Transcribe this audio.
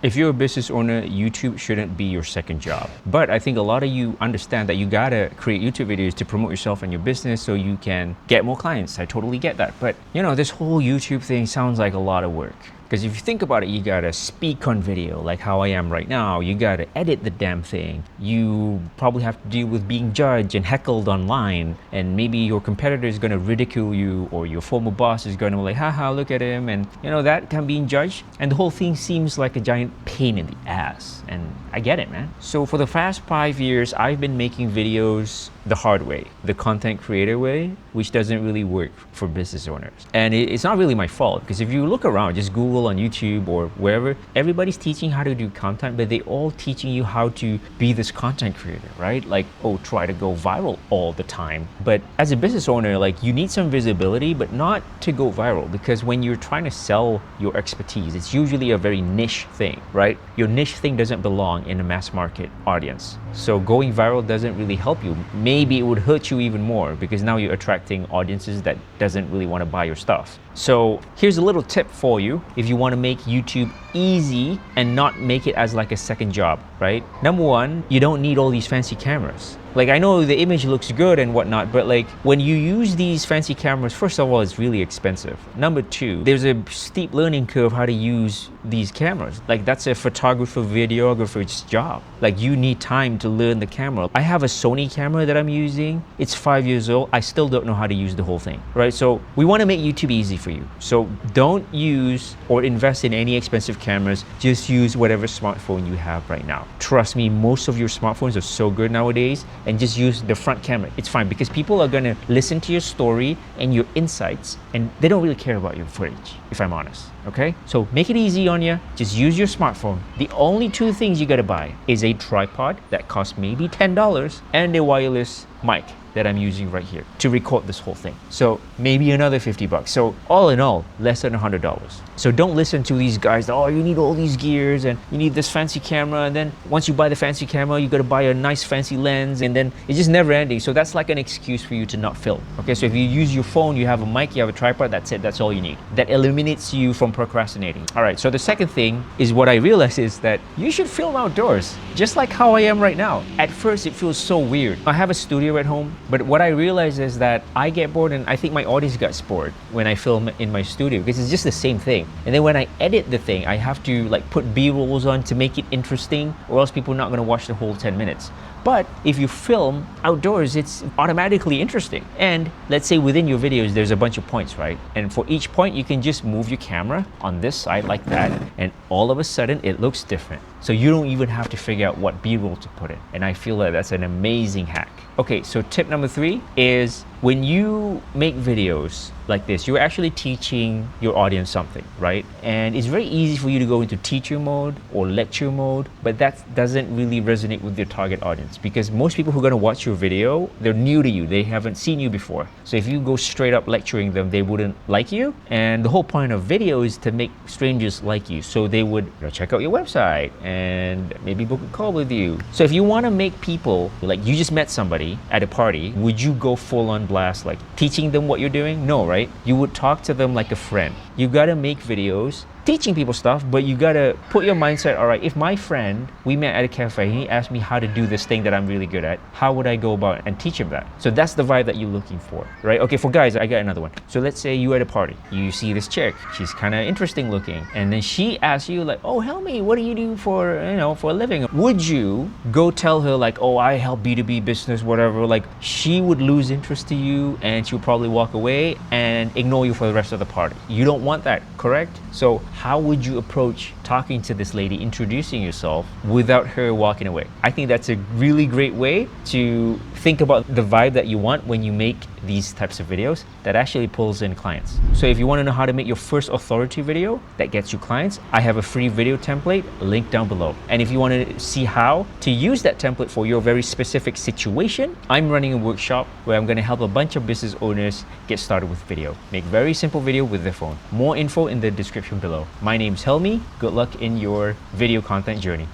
If you're a business owner, YouTube shouldn't be your second job. But I think a lot of you understand that you gotta create YouTube videos to promote yourself and your business so you can get more clients. I totally get that. But you know, this whole YouTube thing sounds like a lot of work. Because if you think about it, you gotta speak on video like how I am right now. You gotta edit the damn thing. You probably have to deal with being judged and heckled online. And maybe your competitor is gonna ridicule you, or your former boss is gonna be like, haha, look at him. And you know, that can be judged. And the whole thing seems like a giant pain in the ass. And I get it, man. So for the past 5 years, I've been making videos the hard way, the content creator way, which doesn't really work for business owners. And it's not really my fault, because if you look around, just Google on YouTube or wherever, everybody's teaching how to do content, but they all teaching you how to be this content creator, right? Like, oh, try to go viral all the time. But as a business owner, like, you need some visibility, but not to go viral, because when you're trying to sell your expertise, it's usually a very niche thing, right? Your niche thing doesn't belong in a mass market audience. So going viral doesn't really help you. Maybe it would hurt you even more, because now you're attracting audiences that doesn't really want to buy your stuff. So here's a little tip for you if you want to make YouTube easy and not make it as like a second job, right? Number one, you don't need all these fancy cameras. Like, I know the image looks good and whatnot, but like when you use these fancy cameras, first of all, it's really expensive. Number two, there's a steep learning curve how to use these cameras. Like, that's a photographer, videographer's job. Like, you need time to learn the camera. I have a Sony camera that I'm using. It's 5 years old. I still don't know how to use the whole thing, right? So we want to make YouTube easy for you. So don't use or invest in any expensive cameras. Just use whatever smartphone you have right now. Trust me, most of your smartphones are so good nowadays, and just use the front camera. It's fine, because people are gonna listen to your story and your insights, and they don't really care about your footage, if I'm honest, okay? So make it easy on you. Just use your smartphone. The only two things you gotta buy is a tripod that costs maybe $10 and a wireless mic that I'm using right here to record this whole thing. So maybe another 50 bucks. So all in all, less than $100. So don't listen to these guys that, oh, you need all these gears and you need this fancy camera. And then once you buy the fancy camera, you gotta buy a nice fancy lens, and then it's just never ending. So that's like an excuse for you to not film. Okay, so if you use your phone, you have a mic, you have a tripod, that's it, that's all you need. That eliminates you from procrastinating. All right, so the second thing is what I realized is that you should film outdoors, just like how I am right now. At first, it feels so weird. I have a studio at home, but what I realized is that I get bored, and I think my audience gets bored when I film in my studio, because it's just the same thing. And then when I edit the thing, I have to like put B-rolls on to make it interesting, or else people are not gonna watch the whole 10 minutes. But if you film outdoors, it's automatically interesting. And let's say within your videos, there's a bunch of points, right? And for each point, you can just move your camera on this side like that, and all of a sudden it looks different. So you don't even have to figure out what B-roll to put in. And I feel that that's an amazing hack. Okay, so tip number 3 is when you make videos like this, you're actually teaching your audience something, right? And it's very easy for you to go into teacher mode or lecture mode, but that doesn't really resonate with your target audience, because most people who are gonna watch your video, they're new to you. They haven't seen you before. So if you go straight up lecturing them, they wouldn't like you. And the whole point of video is to make strangers like you. So they would, you know, check out your website and maybe book a call with you. So if you wanna make people, like you just met somebody at a party, would you go full on blast, like teaching them what you're doing? No, right? You would talk to them like a friend. You gotta make videos teaching people stuff, but you gotta put your mindset, all right, if my friend, we met at a cafe, he asked me how to do this thing that I'm really good at, how would I go about it and teach him that? So that's the vibe that you're looking for, right? Okay, for guys, I got another one. So let's say you're at a party, you see this chick, she's kind of interesting looking, and then she asks you like, oh, help me, what do you do for, you know, for a living? Would you go tell her like, oh, I help B2B business, whatever? Like, she would lose interest to you, and she'll probably walk away and ignore you for the rest of the party. You don't want that, correct? So how would you approach talking to this lady, introducing yourself without her walking away? I think that's a really great way to think about the vibe that you want when you make these types of videos that actually pulls in clients. So if you want to know how to make your first authority video that gets you clients, I have a free video template linked down below. And if you want to see how to use that template for your very specific situation, I'm running a workshop where I'm going to help a bunch of business owners get started with video. Make very simple video with their phone. More info in the description below. My name's Helmi. Good luck in your video content journey.